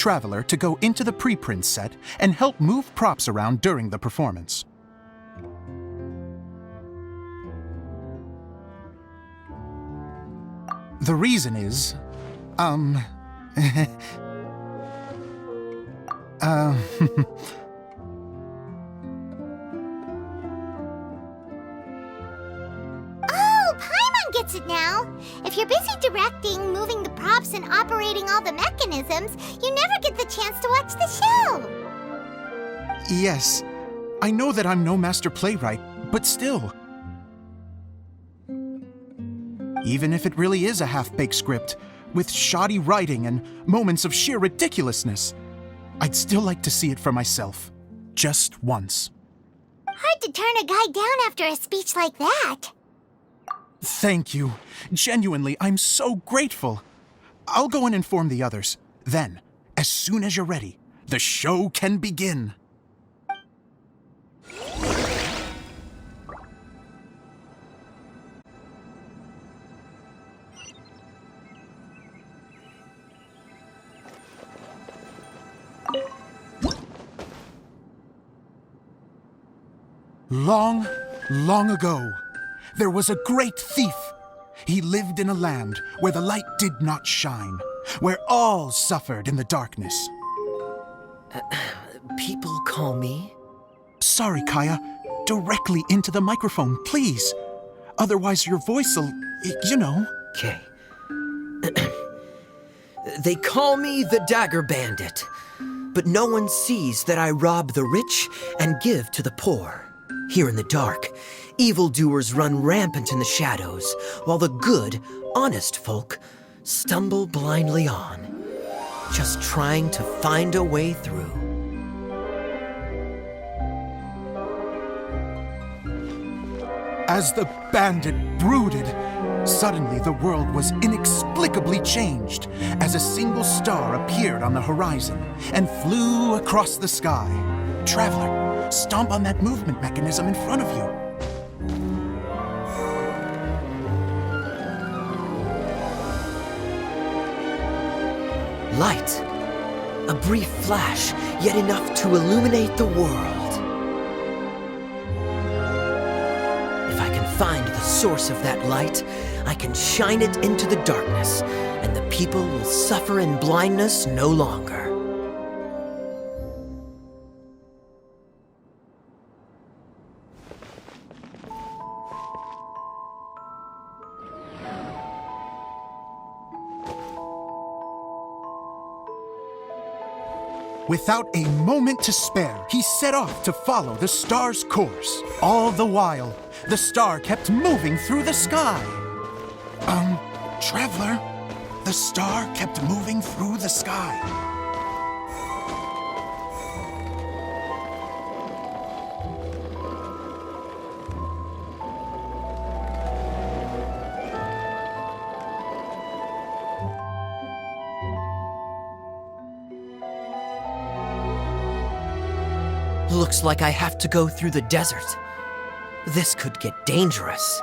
Traveler to go into the preprint set and help move props around during the performance. The reason is, Gets it now. If you're busy directing, moving the props, and operating all the mechanisms, you never get the chance to watch the show. Yes, I know that I'm no master playwright, but still. Even if it really is a half-baked script, with shoddy writing and moments of sheer ridiculousness, I'd still like to see it for myself. Just once. Hard to turn a guy down after a speech like that. Thank you. Genuinely, I'm so grateful. I'll go and inform the others. Then, as soon as you're ready, the show can begin. Long, long ago, there was a great thief. He lived in a land where the light did not shine, where all suffered in the darkness. People call me? Sorry, Kaya. Directly into the microphone, please. Otherwise your voice'll, you know. Okay. They call me the Dagger Bandit, but no one sees that I rob the rich and give to the poor. Here in the dark, evildoers run rampant in the shadows, while the good, honest folk stumble blindly on, just trying to find a way through. As the bandit brooded, suddenly the world was inexplicably changed as a single star appeared on the horizon and flew across the sky. Traveler, stomp on that movement mechanism in front of you. Light. A brief flash, yet enough to illuminate the world. If I can find the source of that light, I can shine it into the darkness, and the people will suffer in blindness no longer. Without a moment to spare, he set off to follow the star's course. All the while, the star kept moving through the sky. Traveler, the star kept moving through the sky. Looks like I have to go through the desert. This could get dangerous.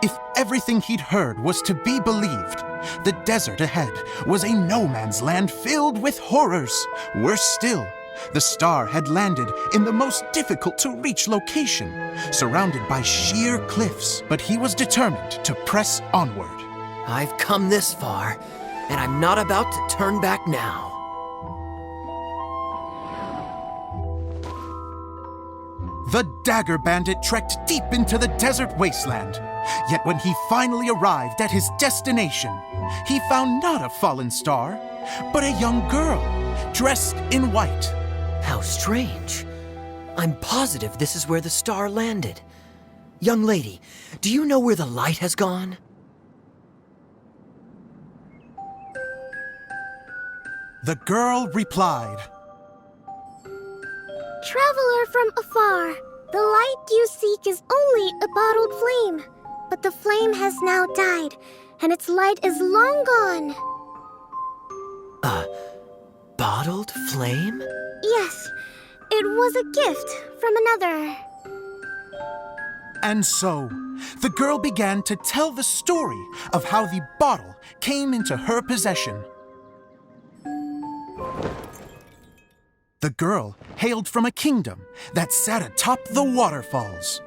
If everything he'd heard was to be believed, the desert ahead was a no-man's land filled with horrors. Worse still, the star had landed in the most difficult-to-reach location, surrounded by sheer cliffs. But he was determined to press onward. I've come this far, and I'm not about to turn back now. The Dagger Bandit trekked deep into the desert wasteland. Yet when he finally arrived at his destination, he found not a fallen star, but a young girl, dressed in white. How strange. I'm positive this is where the star landed. Young lady, do you know where the light has gone? The girl replied, Traveler from afar, the light you seek is only a bottled flame. But the flame has now died, and its light is long gone. A bottled flame? Yes, it was a gift from another. And so, the girl began to tell the story of how the bottle came into her possession. The girl hailed from a kingdom that sat atop the waterfalls.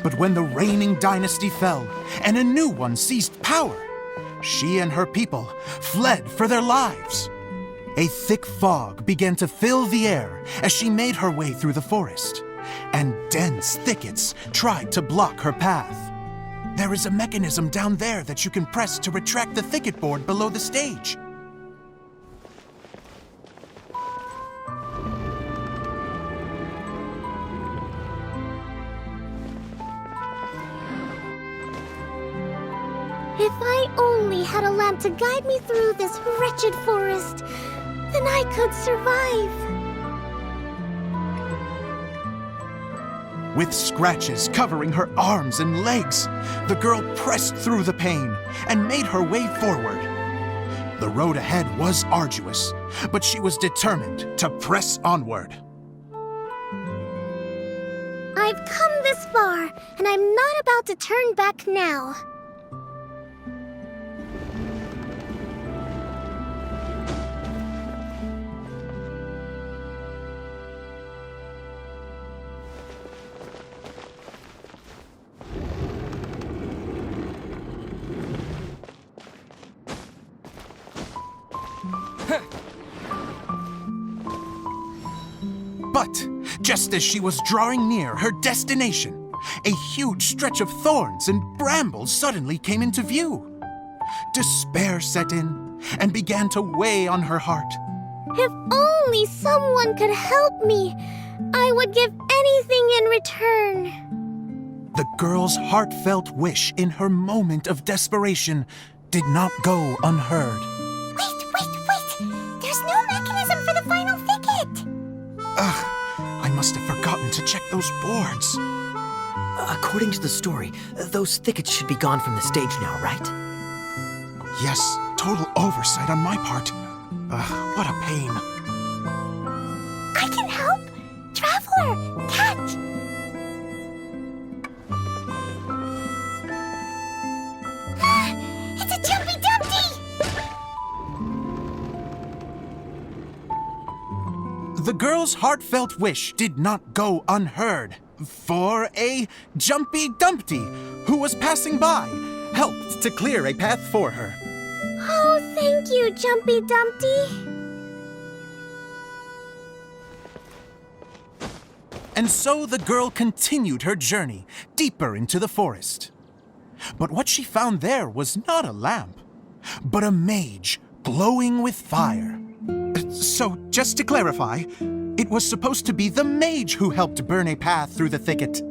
But when the reigning dynasty fell and a new one seized power, she and her people fled for their lives. A thick fog began to fill the air as she made her way through the forest, and dense thickets tried to block her path. There is a mechanism down there that you can press to retract the thicket board below the stage. If I only had a lamp to guide me through this wretched forest, then I could survive. With scratches covering her arms and legs, the girl pressed through the pain and made her way forward. The road ahead was arduous, but she was determined to press onward. I've come this far, and I'm not about to turn back now. But just as she was drawing near her destination, a huge stretch of thorns and brambles suddenly came into view. Despair set in and began to weigh on her heart. If only someone could help me, I would give anything in return. The girl's heartfelt wish in her moment of desperation did not go unheard. Wait! There's no mechanism for the final thicket! Ugh, I must have forgotten to check those boards. According to the story, those thickets should be gone from the stage now, right? Yes, total oversight on my part. What a pain. I can help! Traveler, catch! It's a Jumpy Dumpty! The girl's heartfelt wish did not go unheard, for a Jumpy Dumpty, who was passing by, helped to clear a path for her. Oh, thank you, Jumpy Dumpty. And so the girl continued her journey deeper into the forest. But what she found there was not a lamp, but a mage glowing with fire. So, just to clarify, it was supposed to be the mage who helped burn a path through the thicket. Save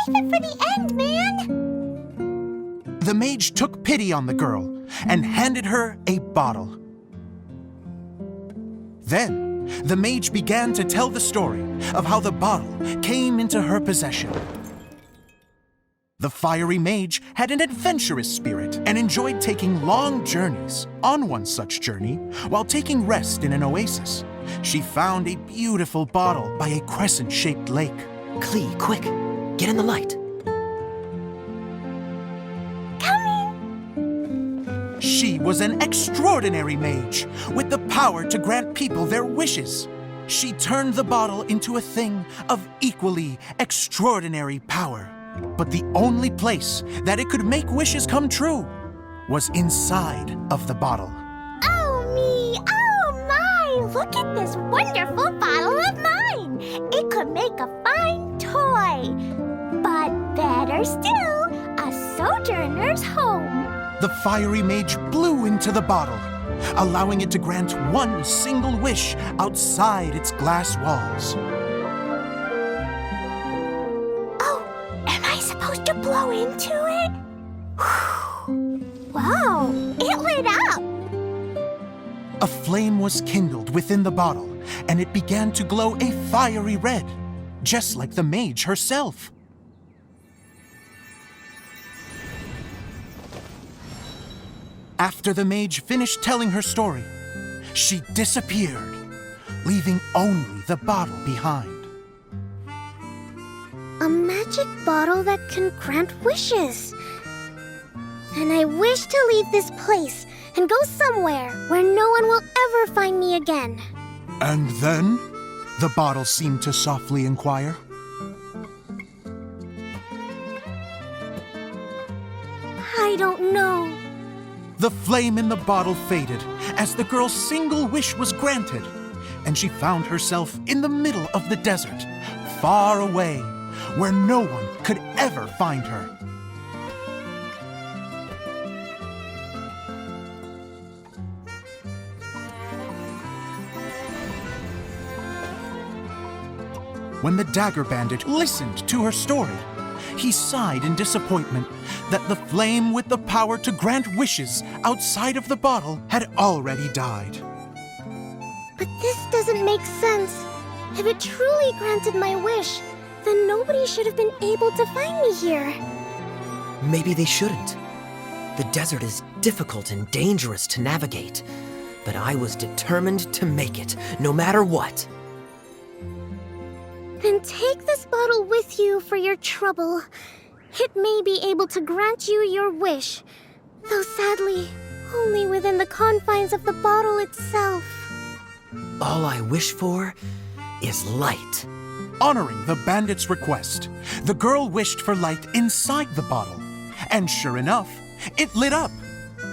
it for the end, man! The mage took pity on the girl and handed her a bottle. Then, the mage began to tell the story of how the bottle came into her possession. The fiery mage had an adventurous spirit and enjoyed taking long journeys. On one such journey, while taking rest in an oasis, she found a beautiful bottle by a crescent-shaped lake. Klee, quick! Get in the light! Coming! She was an extraordinary mage with the power to grant people their wishes. She turned the bottle into a thing of equally extraordinary power. But the only place that it could make wishes come true was inside of the bottle. Oh me! Oh my! Look at this wonderful bottle of mine! It could make a fine toy! But better still, a sojourner's home! The fiery mage blew into the bottle, allowing it to grant one single wish outside its glass walls. Supposed to blow into it? Wow, it lit up! A flame was kindled within the bottle, and it began to glow a fiery red, just like the mage herself. After the mage finished telling her story, she disappeared, leaving only the bottle behind. A magic bottle that can grant wishes. And I wish to leave this place and go somewhere where no one will ever find me again. And then? The bottle seemed to softly inquire. I don't know. The flame in the bottle faded as the girl's single wish was granted, and she found herself in the middle of the desert, far away, where no one could ever find her. When the Dagger Bandit listened to her story, he sighed in disappointment that the flame with the power to grant wishes outside of the bottle had already died. But this doesn't make sense. If it truly granted my wish, then nobody should have been able to find me here. Maybe they shouldn't. The desert is difficult and dangerous to navigate, but I was determined to make it, no matter what. Then take this bottle with you for your trouble. It may be able to grant you your wish, though sadly, only within the confines of the bottle itself. All I wish for is light. Honoring the bandit's request, the girl wished for light inside the bottle, and sure enough, it lit up.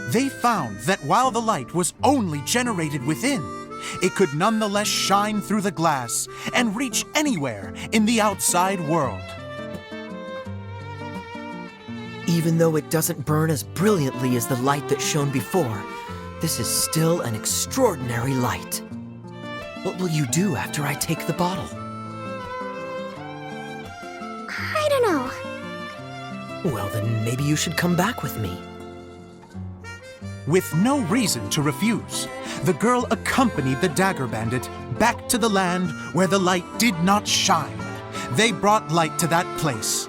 They found that while the light was only generated within, it could nonetheless shine through the glass and reach anywhere in the outside world. Even though it doesn't burn as brilliantly as the light that shone before, this is still an extraordinary light. What will you do after I take the bottle? I don't know. Well, then maybe you should come back with me. With no reason to refuse, the girl accompanied the Dagger Bandit back to the land where the light did not shine. They brought light to that place,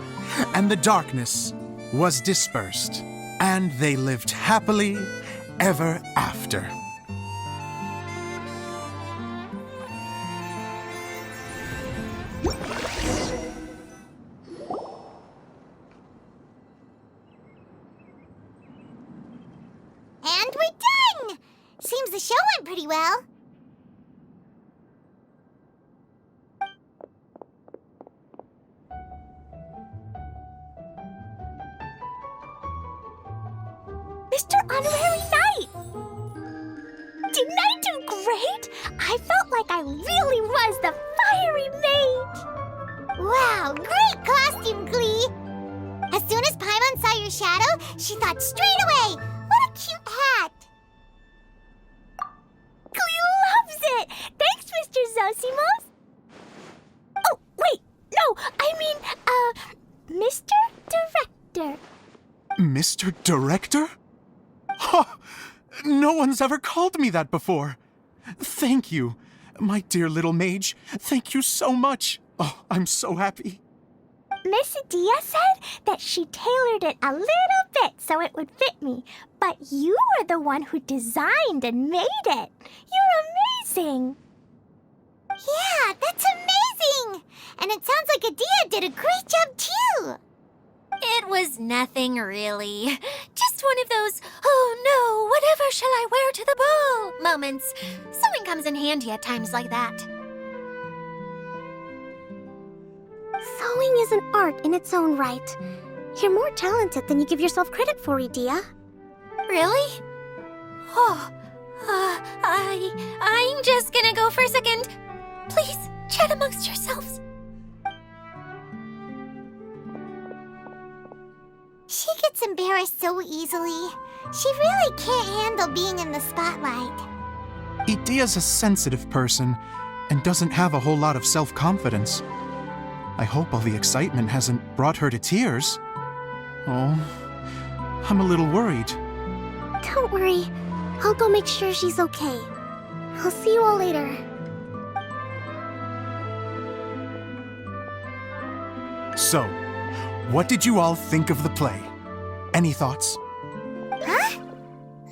and the darkness was dispersed, and they lived happily ever after. And we're done! Seems the show went pretty well. Mr. Honorary Knight! Didn't I do great? I felt like I really was the fiery mage! Wow, great costume, Glee! As soon as Paimon saw your shadow, she thought straight away, what a cute hat! Glee loves it! Thanks, Mr. Zosimos! Oh, wait, no, I mean, Mr. Director. Mr. Director? Ha! No one's ever called me that before. Thank you, my dear little mage. Thank you so much. Oh, I'm so happy. Miss Dia said that she tailored it a little bit so it would fit me, but you were the one who designed and made it. You're amazing. Yeah, that's amazing. And it sounds like Adia did a great job too. It was nothing really. Just one of those, oh no, whatever shall I wear to the ball moments. Sewing comes in handy at times like that. Sewing is an art in its own right. You're more talented than you give yourself credit for, Adia. Really? Oh, I'm just gonna go for a second. Please, chat amongst yourselves. She gets embarrassed so easily. She really can't handle being in the spotlight. Idia's a sensitive person and doesn't have a whole lot of self-confidence. I hope all the excitement hasn't brought her to tears. Oh, I'm a little worried. Don't worry. I'll go make sure she's okay. I'll see you all later. So, what did you all think of the play? Any thoughts? Huh?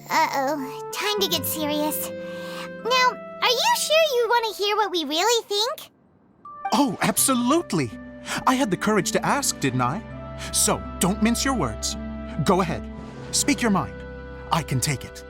Uh-oh. Time to get serious. Now, are you sure you want to hear what we really think? Oh, absolutely. I had the courage to ask, didn't I? So, don't mince your words. Go ahead. Speak your mind. I can take it.